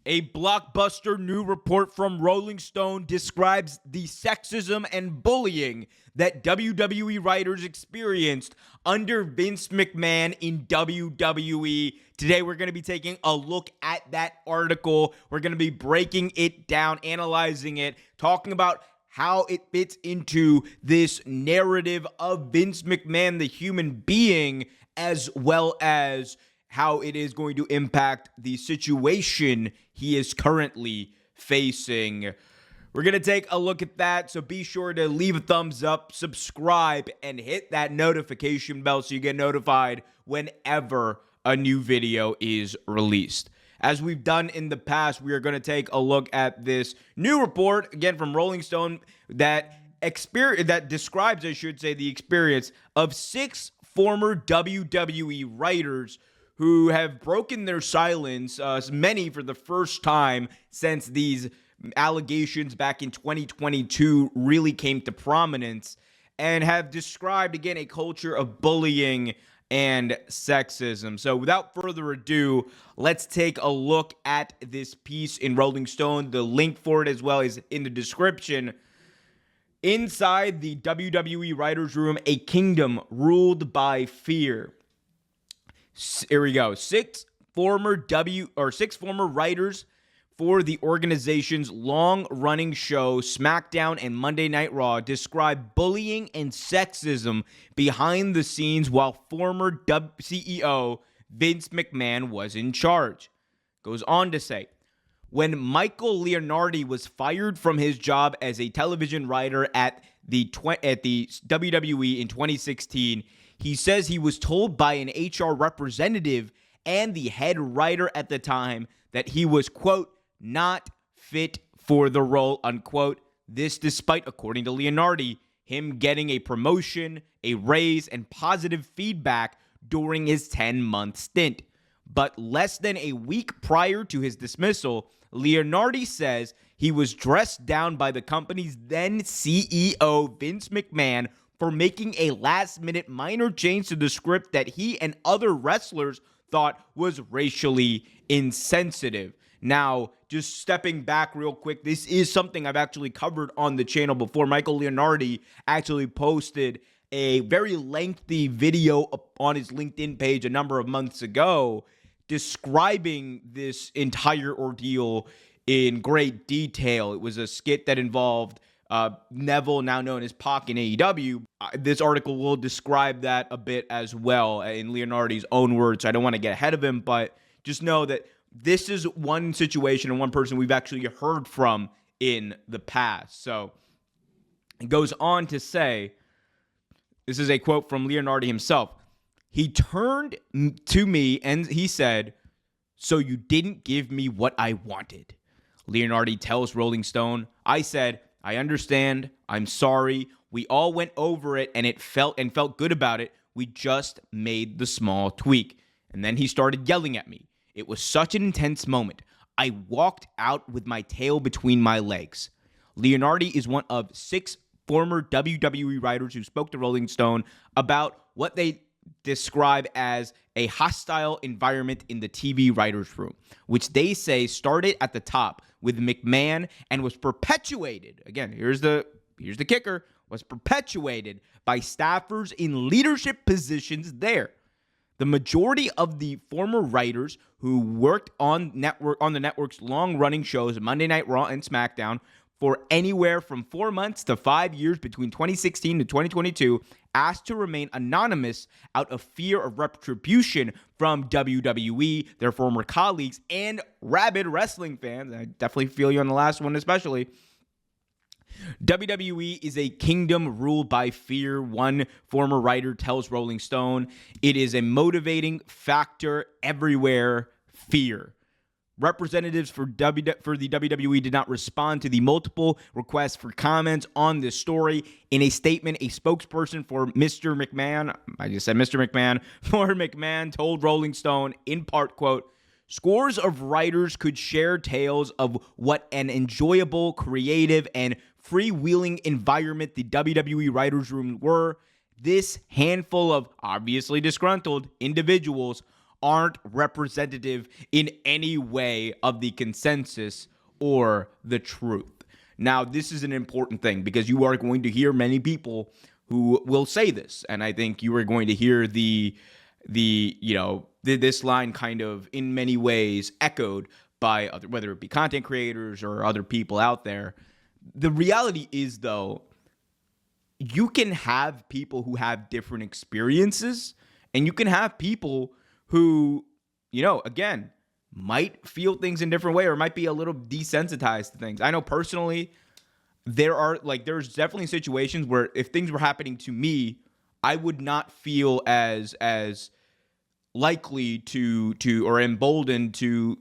A blockbuster new report from Rolling Stone describes the sexism and bullying that WWE writers experienced under Vince McMahon in WWE. Today, we're going to be taking a look at that article. We're going to be breaking it down, analyzing it, talking about how it fits into this narrative of Vince McMahon, the human being, as well as how it is going to impact the situation he is currently facing. We're going to take a look at that, so be sure to leave a thumbs up, subscribe, and hit that notification bell so you get notified whenever a new video is released. As we've done in the past, we are going to take a look at this new report, again from Rolling Stone, that describes, I should say, the experience of 6 former WWE writers who have broken their silence, many for the first time since these allegations back in 2022 really came to prominence, and have described, again, a culture of bullying and sexism. So without further ado, let's take a look at this piece in Rolling Stone. The link for it as well is in the description. Inside the WWE writers' room, a kingdom ruled by fear. Here we go. Six former writers for the organization's long-running show SmackDown and Monday Night Raw describe bullying and sexism behind the scenes while former CEO Vince McMahon was in charge. Goes on to say, when Michael Leonardi was fired from his job as a television writer at the WWE in 2016, he says he was told by an HR representative and the head writer at the time that he was, quote, not fit for the role, unquote. This despite, according to Leonardi, him getting a promotion, a raise, and positive feedback during his 10-month stint. But less than a week prior to his dismissal, Leonardi says he was dressed down by the company's then CEO, Vince McMahon, for making a last-minute minor change to the script that he and other wrestlers thought was racially insensitive. Now, just stepping back real quick, this is something I've actually covered on the channel before. Michael Leonardi actually posted a very lengthy video on his LinkedIn page a number of months ago describing this entire ordeal in great detail. It was a skit that involved Neville, now known as Pac, in AEW. This article will describe that a bit as well in Leonardi's own words. So I don't want to get ahead of him, but just know that this is one situation and one person we've actually heard from in the past. So it goes on to say, this is a quote from Leonardi himself. He turned to me and he said, "So you didn't give me what I wanted." Leonardi tells Rolling Stone, "I said, I understand. I'm sorry. We all went over it and it felt good about it. We just made the small tweak." And then he started yelling at me. It was such an intense moment. I walked out with my tail between my legs. Leonardi is one of 6 former WWE writers who spoke to Rolling Stone about what they describe as a hostile environment in the TV writers' room, which they say started at the top with McMahon and was perpetuated. Again, here's the kicker, was perpetuated by staffers in leadership positions there. The majority of the former writers who worked on the network's long-running shows, Monday Night Raw and SmackDown, for anywhere from 4 months to 5 years between 2016 to 2022, asked to remain anonymous out of fear of retribution from WWE, their former colleagues, and rabid wrestling fans. I definitely feel you on the last one especially. WWE is a kingdom ruled by fear, one former writer tells Rolling Stone. It is a motivating factor everywhere, fear. Representatives for the WWE did not respond to the multiple requests for comments on this story. In a statement, a spokesperson for Mr. McMahon, I just said Mr. McMahon, for McMahon told Rolling Stone, in part, quote, "Scores of writers could share tales of what an enjoyable, creative, and freewheeling environment the WWE writers' room were. This handful of obviously disgruntled individuals aren't representative in any way of the consensus or the truth. Now, this is an important thing because you are going to hear many people who will say this, and I think you are going to hear this line kind of in many ways echoed by other, whether it be content creators or other people out there. The reality is, though, you can have people who have different experiences, and you can have people who, again, might feel things in a different way or might be a little desensitized to things. I know personally, there's definitely situations where if things were happening to me, I would not feel as likely to or emboldened to,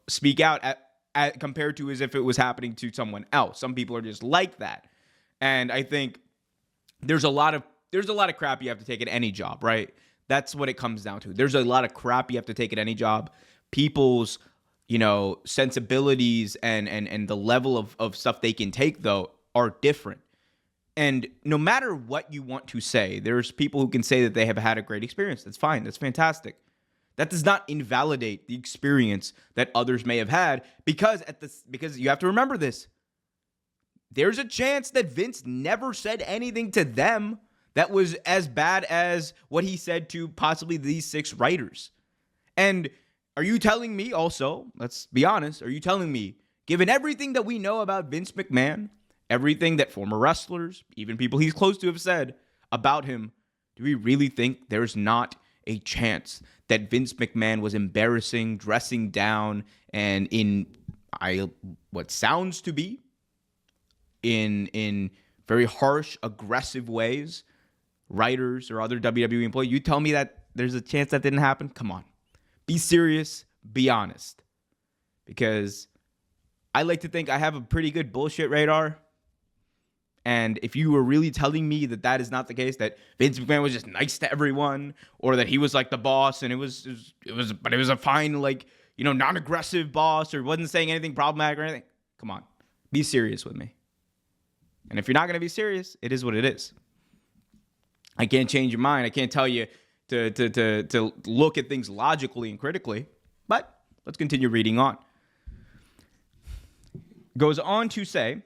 speak out at compared to as if it was happening to someone else. Some people are just like that. And I think there's a lot of crap you have to take at any job, right? That's what it comes down to. There's a lot of crap you have to take at any job. People's, sensibilities and the level of stuff they can take, though, are different. And no matter what you want to say, there's people who can say that they have had a great experience. That's fine. That's fantastic. That does not invalidate the experience that others may have had because you have to remember this. There's a chance that Vince never said anything to them that was as bad as what he said to possibly these 6 writers. And are you telling me also, let's be honest, are you telling me, given everything that we know about Vince McMahon, everything that former wrestlers, even people he's close to have said about him, do we really think there's not a chance that Vince McMahon was embarrassing, dressing down, and in what sounds to be in very harsh, aggressive ways, writers or other WWE employees? You tell me that there's a chance that didn't happen? Come on. Be serious. Be honest. Because I like to think I have a pretty good bullshit radar. And if you were really telling me that that is not the case, that Vince McMahon was just nice to everyone, or that he was like the boss and it was a fine, non-aggressive boss, or wasn't saying anything problematic or anything, come on, be serious with me. And if you're not going to be serious, it is what it is. I can't change your mind. I can't tell you to look at things logically and critically. But let's continue reading on. Goes on to say,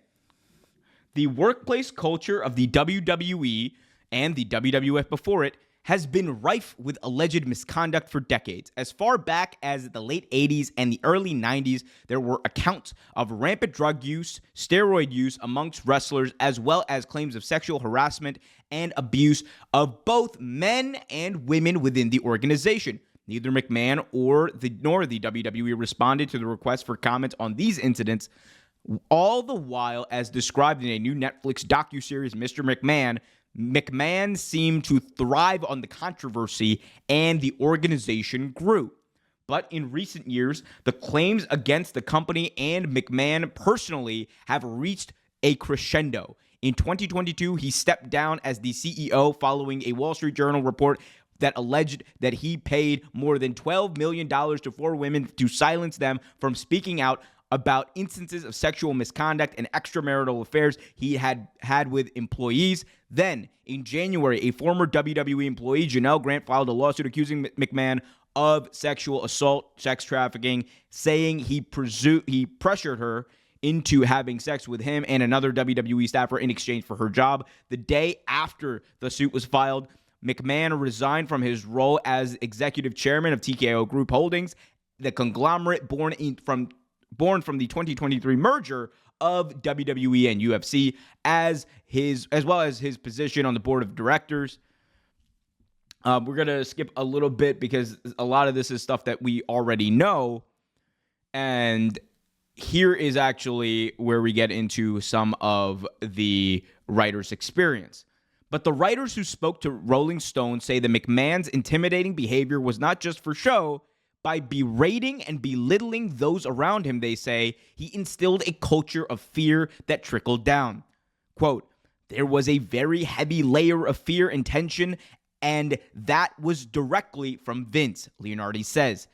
the workplace culture of the WWE and the WWF before it has been rife with alleged misconduct for decades. As far back as the late 80s and the early 90s, there were accounts of rampant drug use, steroid use amongst wrestlers, as well as claims of sexual harassment and abuse of both men and women within the organization. Neither McMahon nor the WWE responded to the request for comments on these incidents, all the while, as described in a new Netflix docuseries, Mr. McMahon seemed to thrive on the controversy and the organization grew. But in recent years, the claims against the company and McMahon personally have reached a crescendo. In 2022, he stepped down as the CEO following a Wall Street Journal report that alleged that he paid more than $12 million to 4 women to silence them from speaking out about instances of sexual misconduct and extramarital affairs he had with employees. Then, in January, a former WWE employee, Janelle Grant, filed a lawsuit accusing McMahon of sexual assault, sex trafficking, saying he pressured her into having sex with him and another WWE staffer in exchange for her job. The day after the suit was filed, McMahon resigned from his role as executive chairman of TKO Group Holdings, the conglomerate born from the 2023 merger of WWE and UFC, as well as his position on the board of directors. We're going to skip a little bit because a lot of this is stuff that we already know. And here is actually where we get into some of the writers' experience. But the writers who spoke to Rolling Stone say that McMahon's intimidating behavior was not just for show. By berating and belittling those around him, they say, he instilled a culture of fear that trickled down. Quote, there was a very heavy layer of fear and tension, and that was directly from Vince, Leonardi says.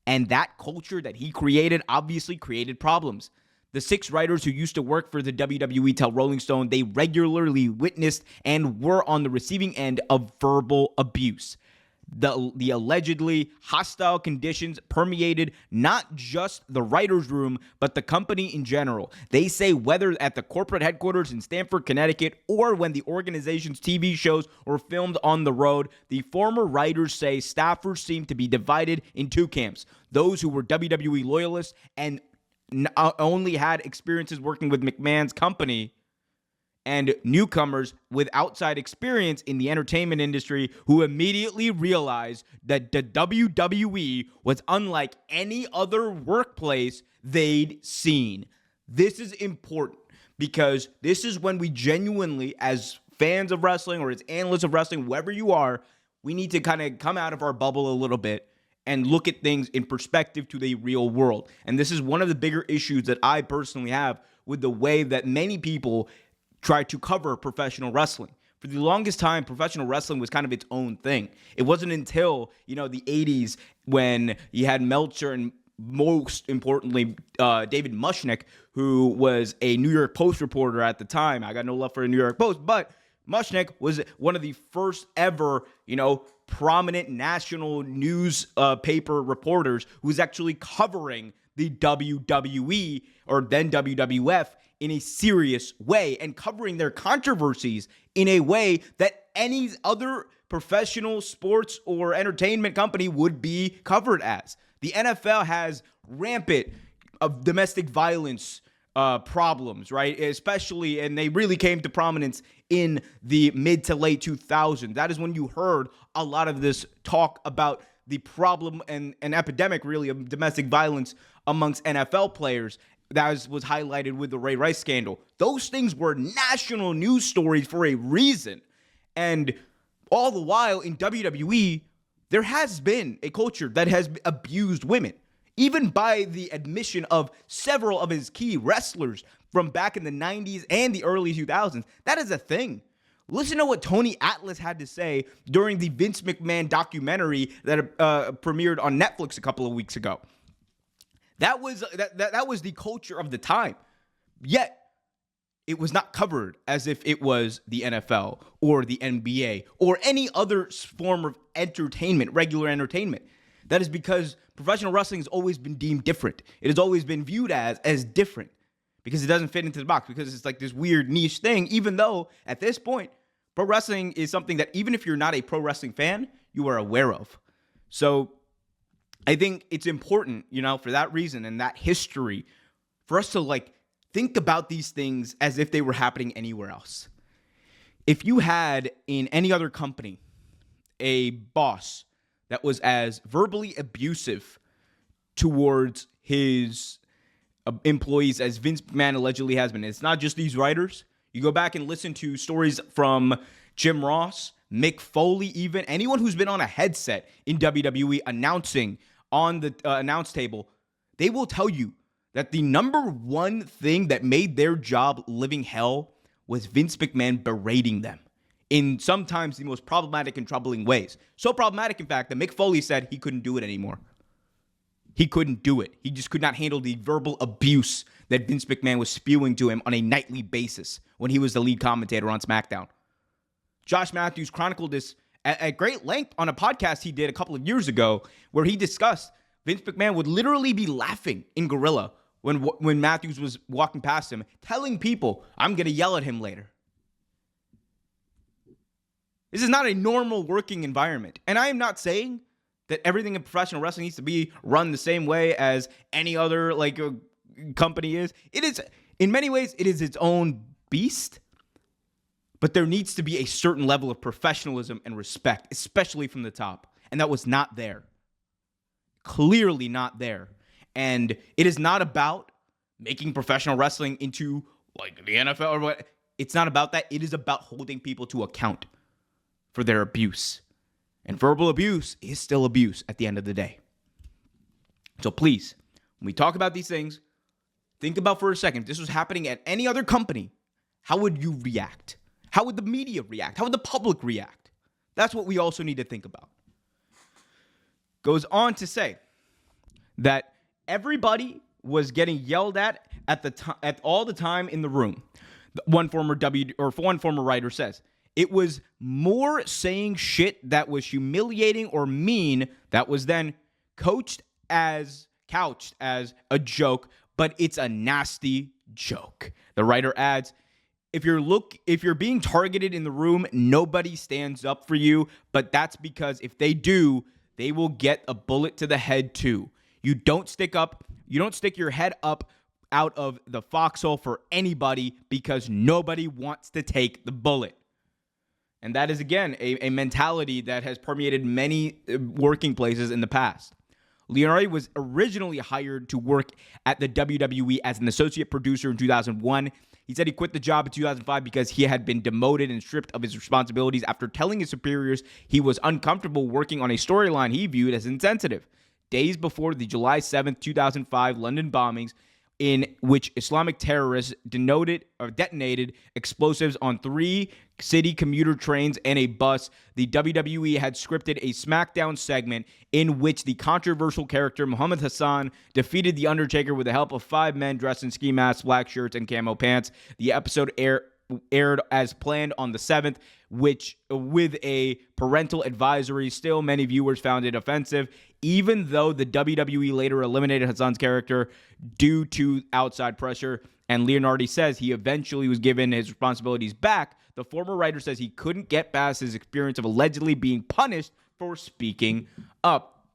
And that culture that he created obviously created problems. The 6 writers who used to work for the WWE tell Rolling Stone they regularly witnessed and were on the receiving end of verbal abuse. The allegedly hostile conditions permeated not just the writer's room, but the company in general. They say whether at the corporate headquarters in Stamford, Connecticut, or when the organization's TV shows were filmed on the road, the former writers say staffers seem to be divided in two camps. Those who were WWE loyalists and only had experiences working with McMahon's company, and newcomers with outside experience in the entertainment industry who immediately realized that the WWE was unlike any other workplace they'd seen. This is important because this is when we genuinely, as fans of wrestling or as analysts of wrestling, whoever you are, we need to kind of come out of our bubble a little bit and look at things in perspective to the real world. And this is one of the bigger issues that I personally have with the way that many people try to cover professional wrestling. For the longest time, professional wrestling was kind of its own thing. It wasn't until, the 80s when you had Meltzer and most importantly, David Mushnick, who was a New York Post reporter at the time. I got no love for the New York Post, but Mushnick was one of the first ever, prominent national news paper reporters who was actually covering the WWE or then WWF in a serious way and covering their controversies in a way that any other professional sports or entertainment company would be covered as. The NFL has rampant of domestic violence problems, right? Especially, and they really came to prominence in the mid to late 2000s. That is when you heard a lot of this talk about the problem and an epidemic, really, of domestic violence amongst NFL players. That was highlighted with the Ray Rice scandal. Those things were national news stories for a reason. And all the while in WWE, there has been a culture that has abused women, even by the admission of several of his key wrestlers from back in the 90s and the early 2000s. That is a thing. Listen to what Tony Atlas had to say during the Vince McMahon documentary that premiered on Netflix a couple of weeks ago. That was the culture of the time. Yet, it was not covered as if it was the NFL or the NBA or any other form of entertainment, regular entertainment. That is because professional wrestling has always been deemed different. It has always been viewed as different because it doesn't fit into the box, because it's like this weird niche thing, even though at this point, pro wrestling is something that even if you're not a pro wrestling fan, you are aware of. So I think it's important, for that reason and that history, for us to think about these things as if they were happening anywhere else. If you had in any other company a boss that was as verbally abusive towards his employees as Vince McMahon allegedly has been, it's not just these writers. You go back and listen to stories from Jim Ross, Mick Foley, even anyone who's been on a headset in WWE announcing on the announce table, they will tell you that the number one thing that made their job living hell was Vince McMahon berating them in sometimes the most problematic and troubling ways. So problematic, in fact, that Mick Foley said he couldn't do it anymore. He couldn't do it. He just could not handle the verbal abuse that Vince McMahon was spewing to him on a nightly basis when he was the lead commentator on SmackDown. Josh Matthews chronicled this at great length on a podcast he did a couple of years ago, where he discussed Vince McMahon would literally be laughing in Gorilla when Matthews was walking past him, telling people, I'm going to yell at him later. This is not a normal working environment. And I am not saying that everything in professional wrestling needs to be run the same way as any other company is. It is, in many ways, it is its own beast. But there needs to be a certain level of professionalism and respect, especially from the top. And that was not there. Clearly not there. And it is not about making professional wrestling into the NFL or what. It's not about that. It is about holding people to account for their abuse. And verbal abuse is still abuse at the end of the day. So please, when we talk about these things, think about for a second, if this was happening at any other company, how would you react? How would the media react? How would the public react? That's what we also need to think about. Goes on to say that everybody was getting yelled at all the time in the room. One former writer says, It was more saying shit that was humiliating or mean that was then couched as a joke, but it's a nasty joke. The writer adds, if you're being targeted in the room, nobody stands up for you, but that's because if they do, they will get a bullet to the head too. You don't stick your head up out of the foxhole for anybody because nobody wants to take the bullet. And that is, again, a mentality that has permeated many working places in the past. Leonardi was originally hired to work at the WWE as an associate producer in 2001. He said he quit the job in 2005 because he had been demoted and stripped of his responsibilities after telling his superiors he was uncomfortable working on a storyline he viewed as insensitive. Days before the July 7th, 2005 London bombings, in which Islamic terrorists detonated explosives on 3 city commuter trains and a bus, the WWE had scripted a SmackDown segment in which the controversial character Muhammad Hassan defeated The Undertaker with the help of 5 men dressed in ski masks, black shirts, and camo pants. The episode aired as planned on the 7th, which with a parental advisory. Still, many viewers found it offensive, even though the WWE later eliminated Hassan's character due to outside pressure. And Leonardi says he eventually was given his responsibilities back. The former writer says he couldn't get past his experience of allegedly being punished for speaking up.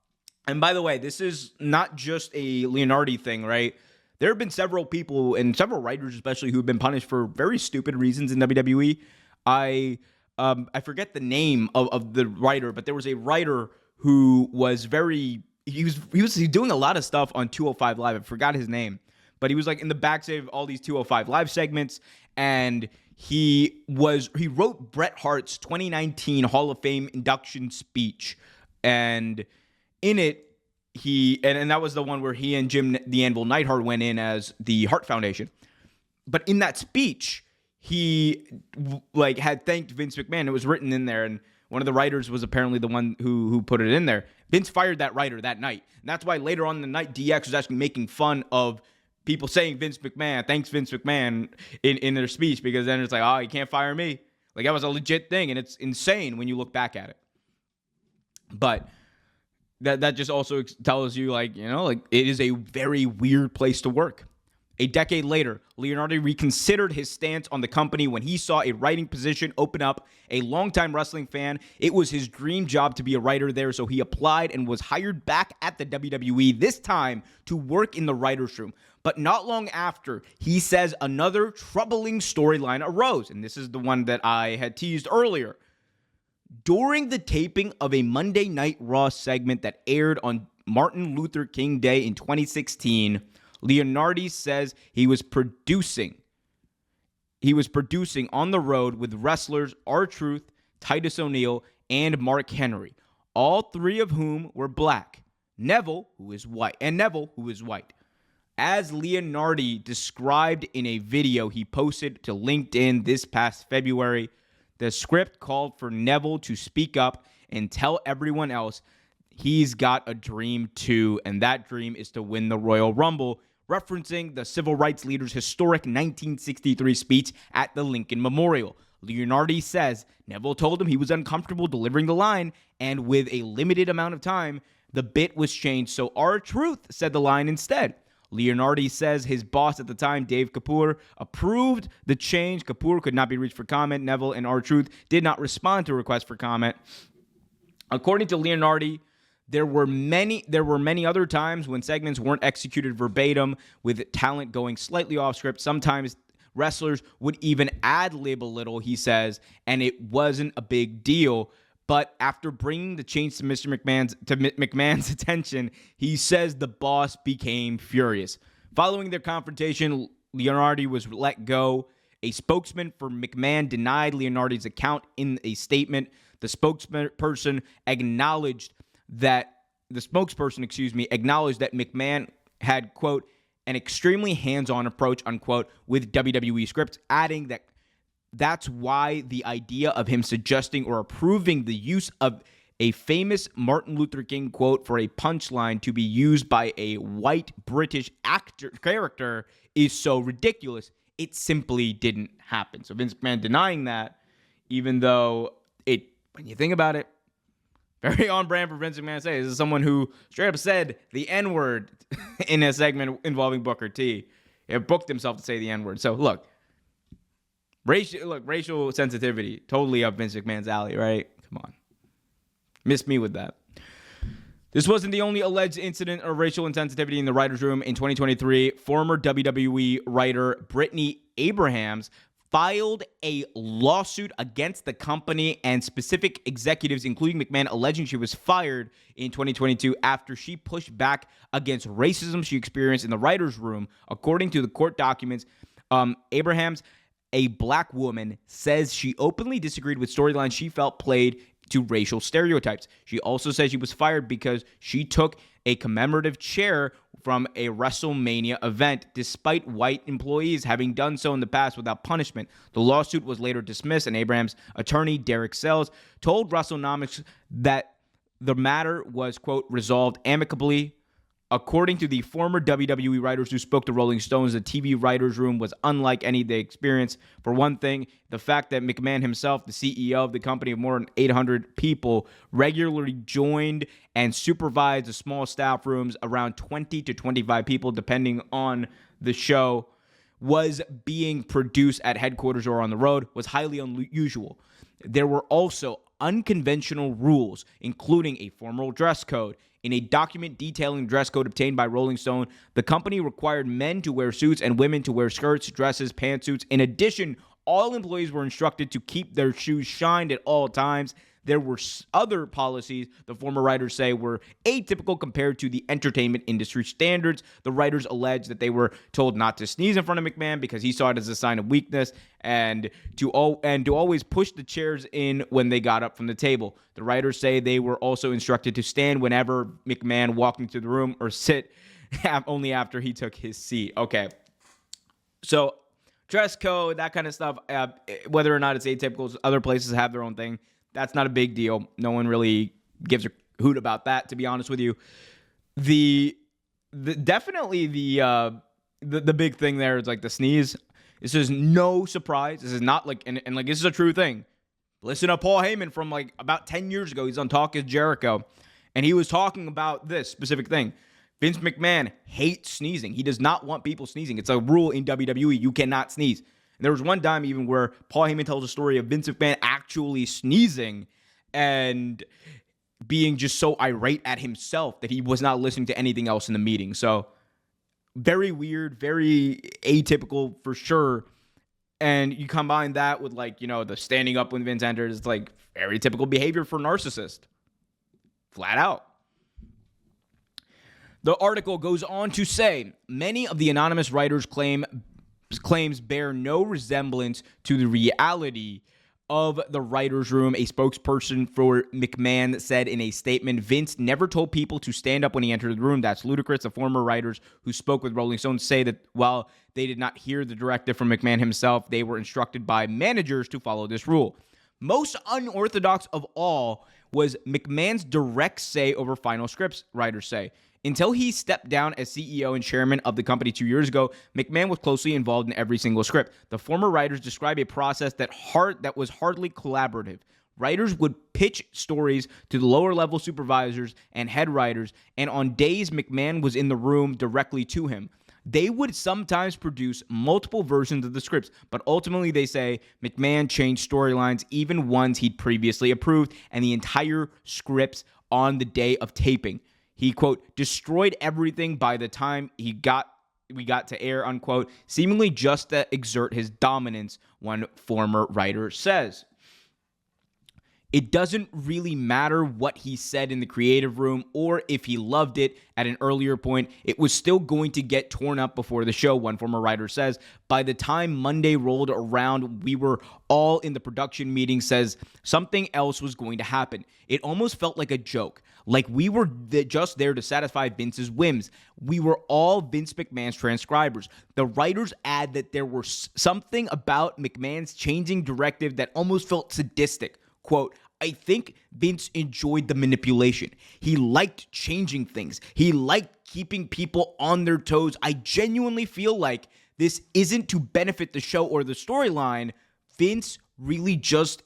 And by the way, this is not just a Leonardi thing, right? There have been several people, and several writers especially, who've been punished for very stupid reasons in WWE. I forget the name of the writer, but there was a writer who was he was doing a lot of stuff on 205 Live. I forgot his name, but he was like in the backstage of all these 205 Live segments, and he wrote Bret Hart's 2019 Hall of Fame induction speech, and in it, and that was the one where he and Jim the Anvil Neidhart went in as the Hart Foundation. But in that speech, he had thanked Vince McMahon. It was written in there, and one of the writers was apparently the one who put it in there. Vince fired that writer that night, and that's why later on in the night, DX was actually making fun of people saying Vince McMahon, thanks Vince McMahon in their speech, because then it's like, oh, you can't fire me. Like, that was a legit thing, and it's insane when you look back at it. But that just also tells you, it is a very weird place to work. A decade later, Leonardi reconsidered his stance on the company when he saw a writing position open up. A longtime wrestling fan, it was his dream job to be a writer there, so he applied and was hired back at the WWE, this time to work in the writer's room. But not long after, he says another troubling storyline arose, and this is the one that I had teased earlier. During the taping of a Monday Night Raw segment that aired on Martin Luther King Day in 2016, Leonardi says he was producing on the road with wrestlers R-Truth, Titus O'Neil, and Mark Henry, all 3 of whom were black. Neville, who is white. As Leonardi described in a video he posted to LinkedIn this past February, the script called for Neville to speak up and tell everyone else he's got a dream too, and that dream is to win the Royal Rumble, referencing the civil rights leader's historic 1963 speech at the Lincoln Memorial. Leonardi says Neville told him he was uncomfortable delivering the line, and with a limited amount of time, the bit was changed so R-Truth said the line instead. Leonardi says his boss at the time, Dave Kapoor, approved the change. Kapoor could not be reached for comment. Neville and R-Truth did not respond to requests for comment. According to Leonardi, there were many other times when segments weren't executed verbatim, with talent going slightly off script. Sometimes wrestlers would even ad-lib a little, he says, and it wasn't a big deal. But after bringing the change to McMahon's attention, he says the boss became furious. Following their confrontation, Leonardi was let go. A spokesman for McMahon denied Leonardi's account in a statement. The spokesperson acknowledged that McMahon had, quote, an extremely hands-on approach, unquote, with WWE scripts, adding that that's why the idea of him suggesting or approving the use of a famous Martin Luther King quote for a punchline to be used by a white British character is so ridiculous. It simply didn't happen. So Vince McMahon denying that even though when you think about it, very on brand for Vince McMahon to say. This is someone who straight up said the N-word in a segment involving Booker T. It booked himself to say the N-word. So look, racial sensitivity, totally up Vince McMahon's alley, right? Come on. Miss me with that. This wasn't the only alleged incident of racial insensitivity in the writer's room. In 2023, former WWE writer Brittany Abrahams filed a lawsuit against the company and specific executives, including McMahon, alleging she was fired in 2022 after she pushed back against racism she experienced in the writer's room. According to the court documents, Abrahams, a black woman, says she openly disagreed with storylines she felt played to racial stereotypes. She also says she was fired because she took a commemorative chair from a WrestleMania event, despite white employees having done so in the past without punishment. The lawsuit was later dismissed, and Abraham's attorney, Derek Sells, told WrestleNomics that the matter was, quote, resolved amicably. According to the former WWE writers who spoke to Rolling Stones, the TV writers' room was unlike any they experienced. For one thing, the fact that McMahon himself, the CEO of the company of more than 800 people, regularly joined and supervised the small staff rooms around 20 to 25 people, depending on the show, was being produced at headquarters or on the road, was highly unusual. There were also unconventional rules, including a formal dress code. In a document detailing dress code obtained by Rolling Stone, the company required men to wear suits and women to wear skirts, dresses, pantsuits. In addition, all employees were instructed to keep their shoes shined at all times. There were other policies, the former writers say, were atypical compared to the entertainment industry standards. The writers allege that they were told not to sneeze in front of McMahon because he saw it as a sign of weakness, and to always push the chairs in when they got up from the table. The writers say they were also instructed to stand whenever McMahon walked into the room or sit only after he took his seat. Okay, so dress code, that kind of stuff, whether or not it's atypical, other places have their own thing. That's not a big deal. No one really gives a hoot about that, to be honest with you. Definitely the big thing there is like the sneeze. This is no surprise. This is not like, and like this is a true thing. Listen to Paul Heyman from like about 10 years ago. He's on Talk is Jericho, and he was talking about this specific thing. Vince McMahon hates sneezing. He does not want people sneezing. It's a rule in WWE. You cannot sneeze. And there was one time even where Paul Heyman tells a story of Vince McMahon actually sneezing and being just so irate at himself that he was not listening to anything else in the meeting. So very weird, very atypical for sure. And you combine that with like, the standing up when Vince enters, it's like very typical behavior for a narcissist. Flat out. The article goes on to say, many of the anonymous writers' claims bear no resemblance to the reality of the writer's room. A spokesperson for McMahon said in a statement, Vince never told people to stand up when he entered the room. That's ludicrous. The former writers who spoke with Rolling Stone say that while they did not hear the directive from McMahon himself, they were instructed by managers to follow this rule. Most unorthodox of all was McMahon's direct say over final scripts, writers say. Until he stepped down as CEO and chairman of the company 2 years ago, McMahon was closely involved in every single script. The former writers describe a process that was hardly collaborative. Writers would pitch stories to the lower-level supervisors and head writers, and on days McMahon was in the room directly to him. They would sometimes produce multiple versions of the scripts, but ultimately they say McMahon changed storylines, even ones he'd previously approved, and the entire scripts on the day of taping. He, quote, destroyed everything by the time we got to air, unquote, seemingly just to exert his dominance, one former writer says. It doesn't really matter what he said in the creative room or if he loved it at an earlier point. It was still going to get torn up before the show, one former writer says. By the time Monday rolled around, we were all in the production meeting, says something else was going to happen. It almost felt like a joke, like we were just there to satisfy Vince's whims. We were all Vince McMahon's transcribers. The writers add that there was something about McMahon's changing directive that almost felt sadistic. Quote, I think Vince enjoyed the manipulation. He liked changing things. He liked keeping people on their toes. I genuinely feel like this isn't to benefit the show or the storyline. Vince really just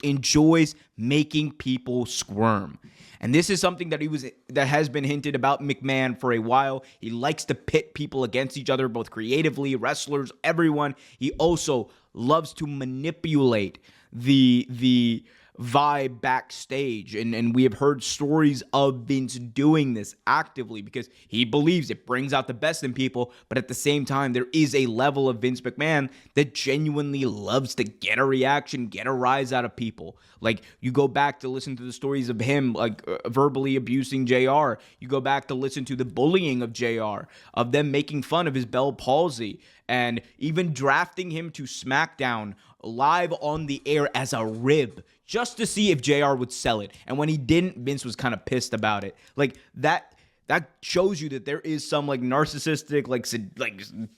enjoys making people squirm. And this is something that has been hinted about McMahon for a while. He likes to pit people against each other, both creatively, wrestlers, everyone. He also loves to manipulate the vibe backstage. And we have heard stories of Vince doing this actively because he believes it brings out the best in people. But at the same time, there is a level of Vince McMahon that genuinely loves to get a reaction, get a rise out of people. Like, you go back to listen to the stories of him, like verbally abusing JR. You go back to listen to the bullying of JR, of them making fun of his Bell palsy, and even drafting him to SmackDown live on the air as a rib just to see if JR would sell it. And when he didn't, Vince was kind of pissed about it. Like, that shows you that there is some like narcissistic like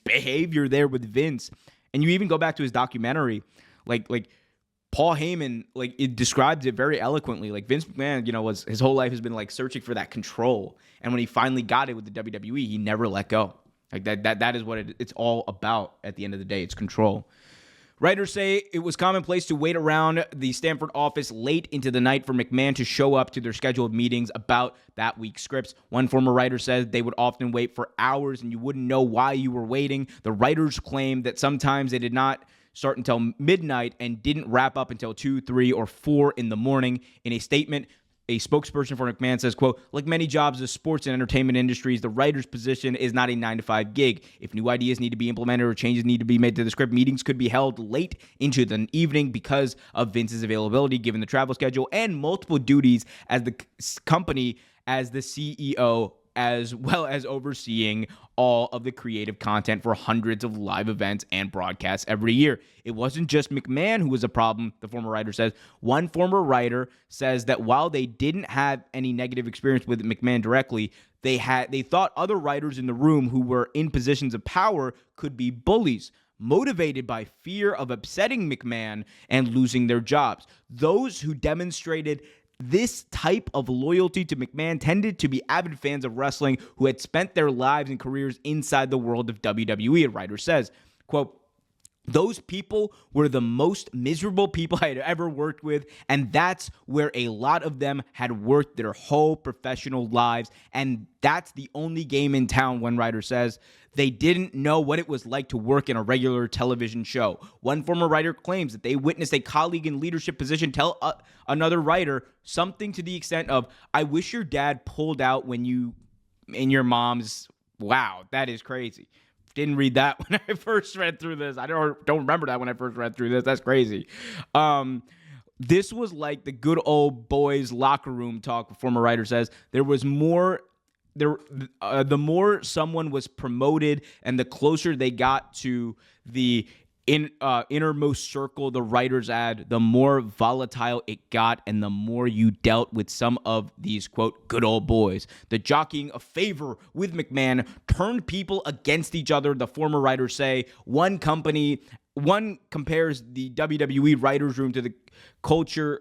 behavior there with Vince. And you even go back to his documentary, like Paul Heyman, like, it describes it very eloquently. Like, Vince McMahon, was his whole life has been like searching for that control. And when he finally got it with the WWE, he never let go. Like, that is what it's all about at the end of the day. It's control. Writers say it was commonplace to wait around the Stamford office late into the night for McMahon to show up to their scheduled meetings about that week's scripts. One former writer said they would often wait for hours and you wouldn't know why you were waiting. The writers claimed that sometimes they did not start until midnight and didn't wrap up until 2, 3, or 4 in the morning. In a statement, a spokesperson for McMahon says, quote, like many jobs in the sports and entertainment industries, the writer's position is not a 9-to-5 gig. If new ideas need to be implemented or changes need to be made to the script, meetings could be held late into the evening because of Vince's availability, given the travel schedule and multiple duties as the company as the CEO, as well as overseeing all of the creative content for hundreds of live events and broadcasts every year. It wasn't just McMahon who was a problem, the former writer says. One former writer says that while they didn't have any negative experience with McMahon directly, they thought other writers in the room who were in positions of power could be bullies, motivated by fear of upsetting McMahon and losing their jobs. Those who demonstrated this type of loyalty to McMahon tended to be avid fans of wrestling who had spent their lives and careers inside the world of WWE, a writer says. Quote, those people were the most miserable people I had ever worked with, and that's where a lot of them had worked their whole professional lives, and that's the only game in town, one writer says. They didn't know what it was like to work in a regular television show. One former writer claims that they witnessed a colleague in leadership position tell another writer something to the extent of, I wish your dad pulled out when you in your mom's. Wow, that is crazy. Didn't read that when I first read through this. I don't remember that when I first read through this. That's crazy. This was like the good old boys locker room talk, a former writer says. There was more. The more someone was promoted and the closer they got to the innermost circle, the writers add, the more volatile it got and the more you dealt with some of these, quote, good old boys. The jockeying of favor with McMahon turned people against each other, the former writers say. One compares the WWE writers room to the culture.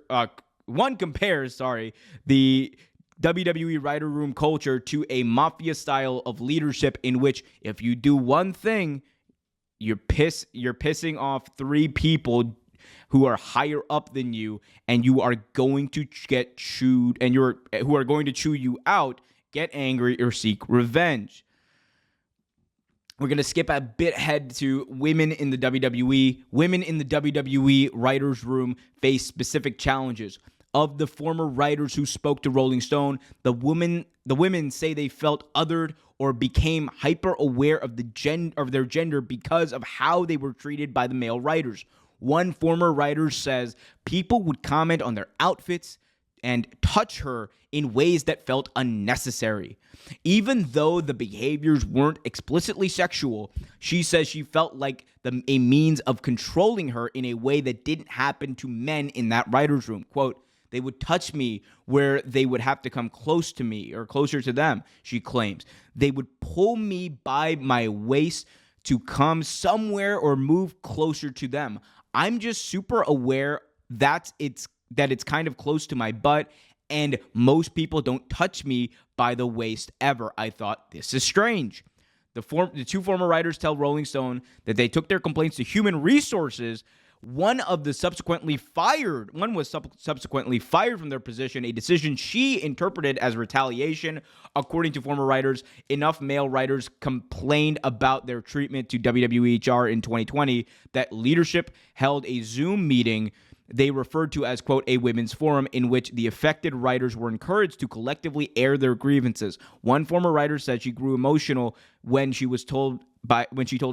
The WWE writer room culture to a mafia style of leadership in which if you do one thing, you're pissing off 3 people who are higher up than you, and you are going to get chewed, and who are going to chew you out, get angry, or seek revenge. We're going to skip a bit ahead to women in the WWE. Women in the WWE writers room face specific challenges. Of the former writers who spoke to Rolling Stone, the women say they felt othered or became hyper aware of their gender because of how they were treated by the male writers. One former writer says people would comment on their outfits and touch her in ways that felt unnecessary. Even though the behaviors weren't explicitly sexual, she says she felt like a means of controlling her in a way that didn't happen to men in that writer's room. Quote, they would touch me where they would have to come close to me or closer to them, she claims. They would pull me by my waist to come somewhere or move closer to them. I'm just super aware that it's kind of close to my butt, and most people don't touch me by the waist ever. I thought, this is strange. The 2 former writers tell Rolling Stone that they took their complaints to human resources, One was subsequently fired from their position, a decision she interpreted as retaliation. According to former writers, enough male writers complained about their treatment to WWE HR in 2020 that leadership held a Zoom meeting they referred to as, quote, a women's forum, in which the affected writers were encouraged to collectively air their grievances. One former writer said she grew emotional when she told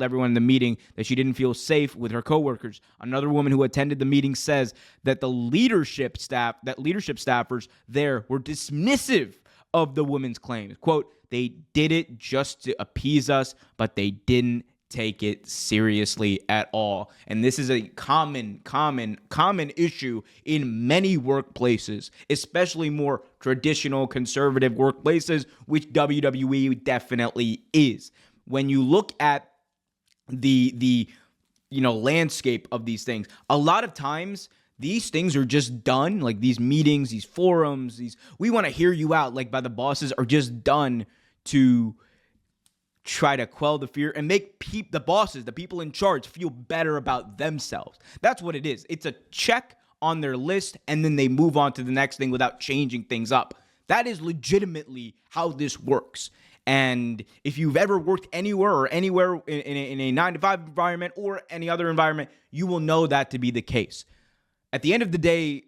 everyone in the meeting that she didn't feel safe with her coworkers. Another woman who attended the meeting says that leadership staffers there were dismissive of the women's claims. Quote, they did it just to appease us, but they didn't take it seriously at all. And this is a common issue in many workplaces, especially more traditional conservative workplaces, which WWE definitely is. When you look at the landscape of these things, a lot of times these things are just done, like these meetings, these forums, we want to hear you out, like by the bosses, are just done to try to quell the fear and make the bosses, the people in charge, feel better about themselves. That's what it is. It's a check on their list, and then they move on to the next thing without changing things up. That is legitimately how this works. And if you've ever worked anywhere in a 9-to-5 environment or any other environment, you will know that to be the case. At the end of the day,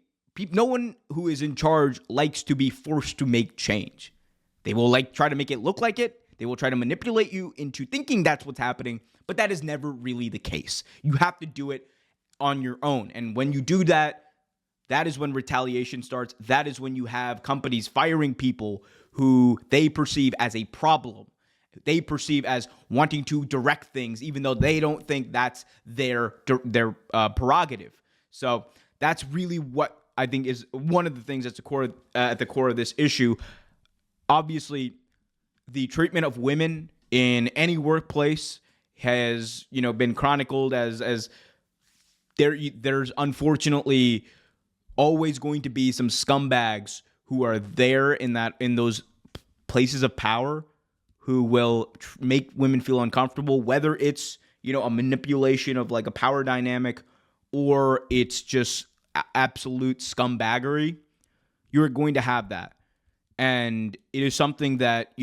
no one who is in charge likes to be forced to make change. They will try to make it look like it. They will try to manipulate you into thinking that's what's happening, but that is never really the case. You have to do it on your own. And when you do that, that is when retaliation starts. That is when you have companies firing people who they perceive as a problem. They perceive as wanting to direct things, even though they don't think that's their prerogative. So that's really what I think is one of the things that's at the core of this issue. Obviously, the treatment of women in any workplace has, been chronicled as there's unfortunately always going to be some scumbags who are there in those places of power who will make women feel uncomfortable, whether it's, a manipulation of like a power dynamic or it's just absolute scumbaggery. You're going to have that. And it is something that,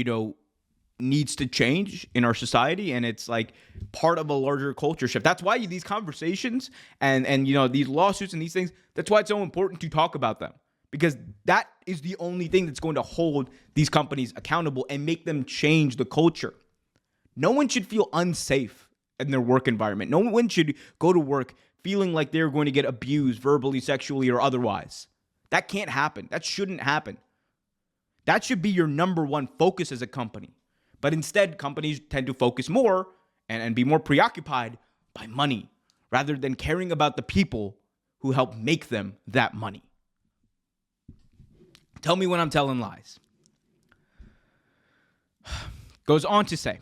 needs to change in our society. And it's like part of a larger culture shift. That's why these conversations and these lawsuits and these things, that's why it's so important to talk about them. Because that is the only thing that's going to hold these companies accountable and make them change the culture. No one should feel unsafe in their work environment. No one should go to work feeling like they're going to get abused verbally, sexually, or otherwise. That can't happen. That shouldn't happen. That should be your number one focus as a company. But instead, companies tend to focus more and be more preoccupied by money rather than caring about the people who help make them that money. Tell me when I'm telling lies. Goes on to say,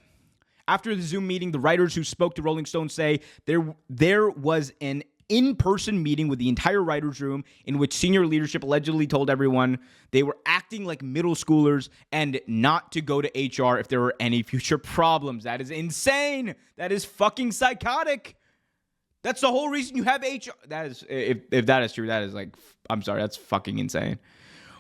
after the Zoom meeting, the writers who spoke to Rolling Stone say there was an in-person meeting with the entire writers' room in which senior leadership allegedly told everyone they were acting like middle schoolers and not to go to HR if there were any future problems. That is insane. That is fucking psychotic. That's the whole reason you have HR. That is, if that is true, that is I'm sorry, that's fucking insane.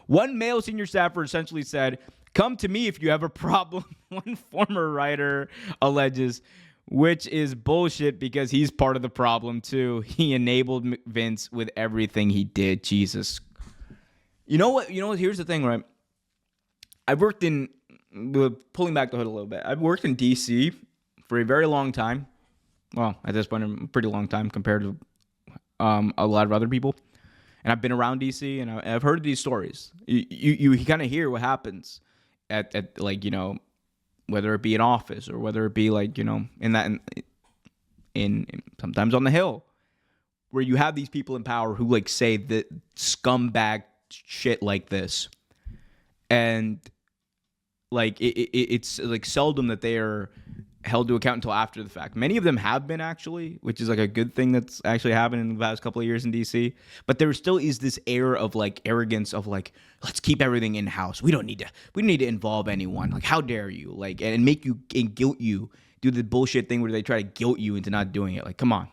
One male senior staffer essentially said, "Come to me if you have a problem," one former writer alleges, which is bullshit because he's part of the problem too. He enabled Vince with everything he did. Jesus. You know what? Here's the thing, right? I've worked pulling back the hood a little bit. I've worked in DC for a very long time. Well, at this point, a pretty long time compared to a lot of other people. And I've been around DC and I've heard these stories. You kind of hear what happens at whether it be an office or whether it be in sometimes on the Hill, where you have these people in power who say the scumbag shit like this, and it's seldom that they are held to account until after the fact. Many of them have been, actually, which is a good thing that's actually happened in the past couple of years in DC. But there still is this air of arrogance of let's keep everything in house. We don't need to involve anyone. How dare you? And make you and guilt you, do the bullshit thing where they try to guilt you into not doing it. Come on.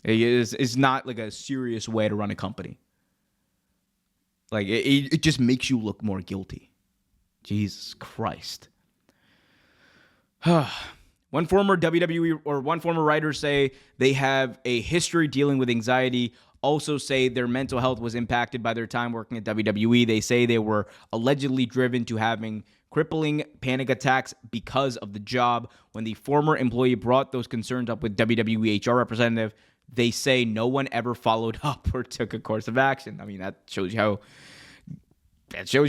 It's not like a serious way to run a company. Like, it just makes you look more guilty. Jesus Christ. One former WWE or one former writer say they have a history dealing with anxiety. Also say their mental health was impacted by their time working at WWE. They say they were allegedly driven to having crippling panic attacks because of the job. When the former employee brought those concerns up with WWE HR representative, they say no one ever followed up or took a course of action. I mean, that shows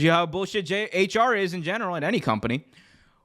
you how bullshit HR is in general at any company.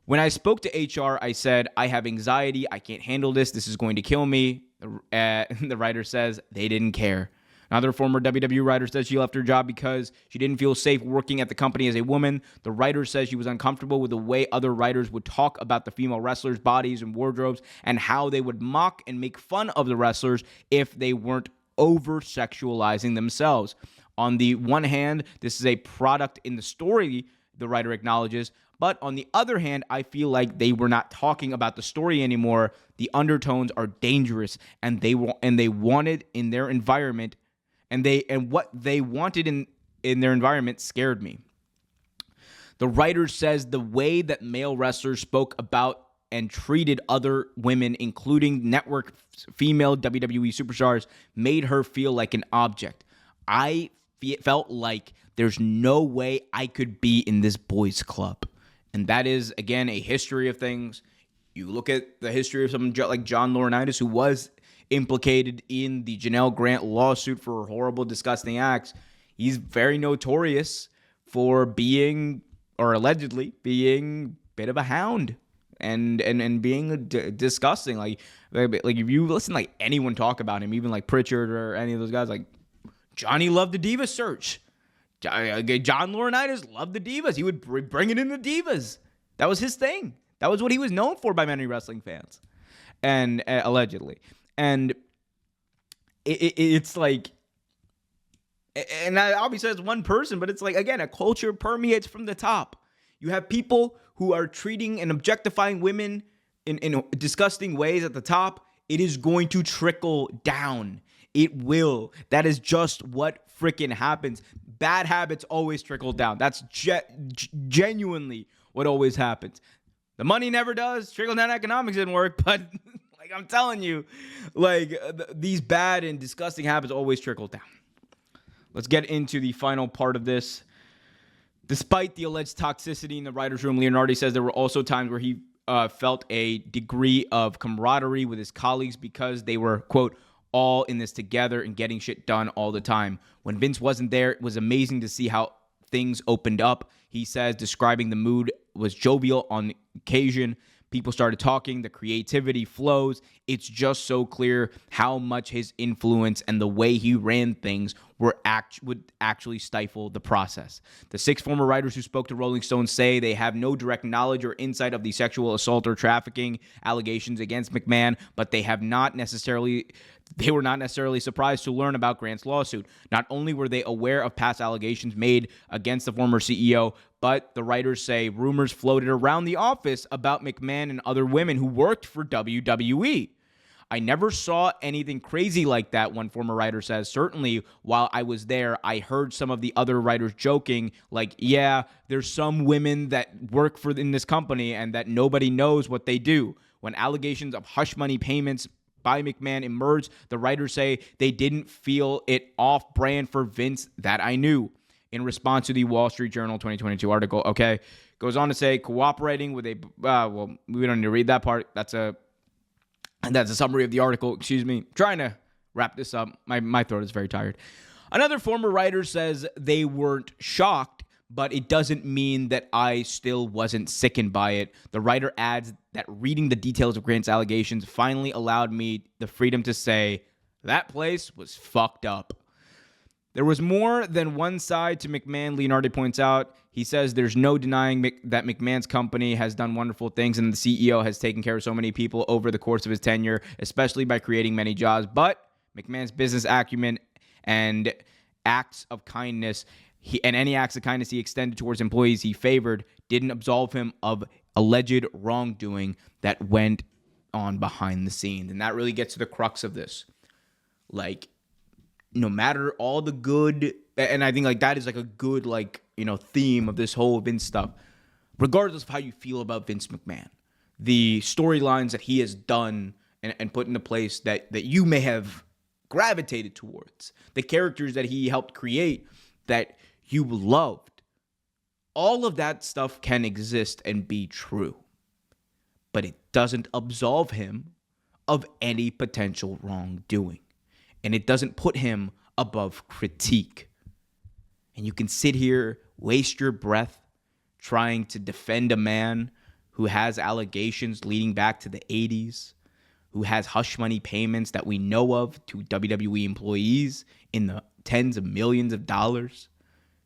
When I spoke to HR, I said, I have anxiety. I can't handle this. This is going to kill me. The writer says they didn't care. Another former WWE writer says she left her job because she didn't feel safe working at the company as a woman. The writer says she was uncomfortable with the way other writers would talk about the female wrestlers' bodies and wardrobes and how they would mock and make fun of the wrestlers if they weren't over-sexualizing themselves. On the one hand, this is a product in the story, the writer acknowledges. But on the other hand, I feel like they were not talking about the story anymore. The undertones are dangerous, and they wanted in their environment, and what they wanted in their environment scared me. The writer says the way that male wrestlers spoke about and treated other women, including network female WWE superstars, made her feel like an object. I felt like there's no way I could be in this boys' club. And that is, again, a history of things. You look at the history of someone like John Laurinaitis, who was implicated in the Janelle Grant lawsuit for horrible, disgusting acts. He's very notorious for being, or allegedly being, a bit of a hound and being disgusting. Like if you listen to like anyone talk about him, even like Pritchard or any of those guys, like Johnny loved the diva search. John Laurinaitis loved the divas. He would bring it in the divas. That was his thing. That was what he was known for by many wrestling fans, and allegedly. And it's like, and I obviously it's one person, but it's like, again, a culture permeates from the top. You have people who are treating and objectifying women in disgusting ways at the top. It is going to trickle down. It will. That is just what freaking happens. Bad habits always trickle down. That's genuinely what always happens. The money never does. Trickle down economics didn't work, but like I'm telling you, like these bad and disgusting habits always trickle down. Let's get into the final part of this. Despite the alleged toxicity in the writer's room, Leonardi says there were also times where he felt a degree of camaraderie with his colleagues because they were, quote, all in this together and getting shit done all the time. When Vince wasn't there, it was amazing to see how things opened up. He says, describing the mood was jovial on occasion. People started talking. The creativity flows. It's just so clear how much his influence and the way he ran things would actually stifle the process. The 6 former writers who spoke to Rolling Stone say they have no direct knowledge or insight of the sexual assault or trafficking allegations against McMahon, but they were not necessarily surprised to learn about Grant's lawsuit. Not only were they aware of past allegations made against the former CEO, but the writers say rumors floated around the office about McMahon and other women who worked for WWE. I never saw anything crazy like that, one former writer says. Certainly, while I was there, I heard some of the other writers joking, like, yeah, there's some women that work in this company and that nobody knows what they do. When allegations of hush money payments by McMahon emerged, the writers say they didn't feel it off-brand for Vince that I knew. In response to the Wall Street Journal 2022 article, okay, goes on to say cooperating with we don't need to read that part. That's a summary of the article. Excuse me. Trying to wrap this up. My throat is very tired. Another former writer says they weren't shocked, but it doesn't mean that I still wasn't sickened by it. The writer adds that reading the details of Grant's allegations finally allowed me the freedom to say that place was fucked up. There was more than one side to McMahon, Leonardi points out. He says there's no denying that McMahon's company has done wonderful things and the CEO has taken care of so many people over the course of his tenure, especially by creating many jobs. But McMahon's business acumen and acts of kindness, any acts of kindness he extended towards employees he favored, didn't absolve him of alleged wrongdoing that went on behind the scenes. And that really gets to the crux of this. Like, no matter all the good, and I think like that is like a good like, theme of this whole Vince stuff. Regardless of how you feel about Vince McMahon, the storylines that he has done and put into place that you may have gravitated towards, the characters that he helped create that you loved, all of that stuff can exist and be true. But it doesn't absolve him of any potential wrongdoing. And it doesn't put him above critique. And you can sit here, waste your breath, trying to defend a man who has allegations leading back to the 80s, who has hush money payments that we know of to WWE employees in the tens of millions of dollars.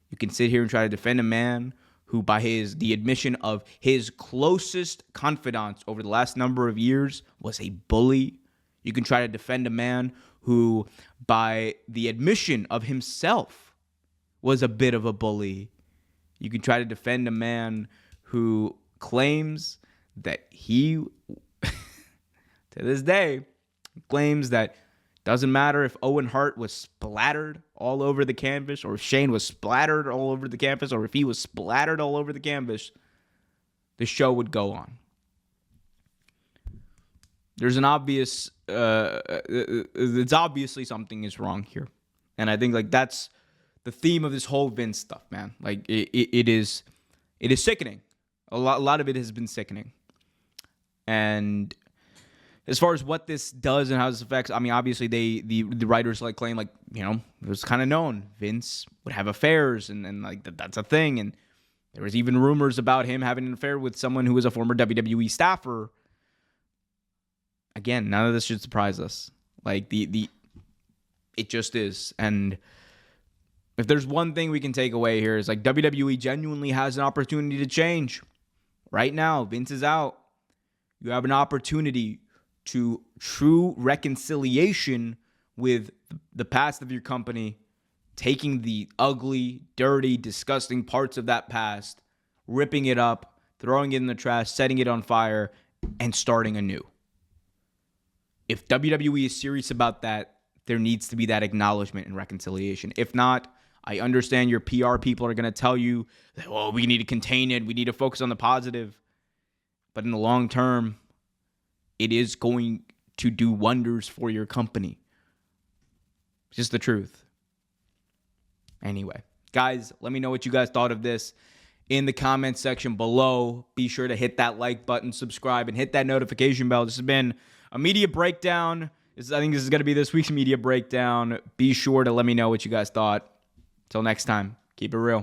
You can sit here and try to defend a man who, by the admission of his closest confidants over the last number of years, was a bully. You can try to defend a man who, by the admission of himself, was a bit of a bully. You can try to defend a man who claims that he, to this day, claims that doesn't matter if Owen Hart was splattered all over the canvas, or if Shane was splattered all over the canvas, or if he was splattered all over the canvas, the show would go on. There's an obvious, it's obviously something is wrong here. And I think like that's the theme of this whole Vince stuff, man. Like it is sickening. A lot of it has been sickening. And as far as what this does and how this affects, I mean, obviously the writers like claim like, it was kind of known Vince would have affairs and like that's a thing. And there was even rumors about him having an affair with someone who was a former WWE staffer. Again, none of this should surprise us. Like it just is. And if there's one thing we can take away here is like WWE genuinely has an opportunity to change. Right now, Vince is out. You have an opportunity to true reconciliation with the past of your company, taking the ugly, dirty, disgusting parts of that past, ripping it up, throwing it in the trash, setting it on fire, and starting anew. If WWE is serious about that, there needs to be that acknowledgement and reconciliation. If not, I understand your PR people are going to tell you, well, we need to contain it. We need to focus on the positive. But in the long term, it is going to do wonders for your company. It's just the truth. Anyway, guys, let me know what you guys thought of this in the comment section below. Be sure to hit that like button, subscribe, and hit that notification bell. This has been a media breakdown. I think this is going to be this week's media breakdown. Be sure to let me know what you guys thought. Till next time, keep it real.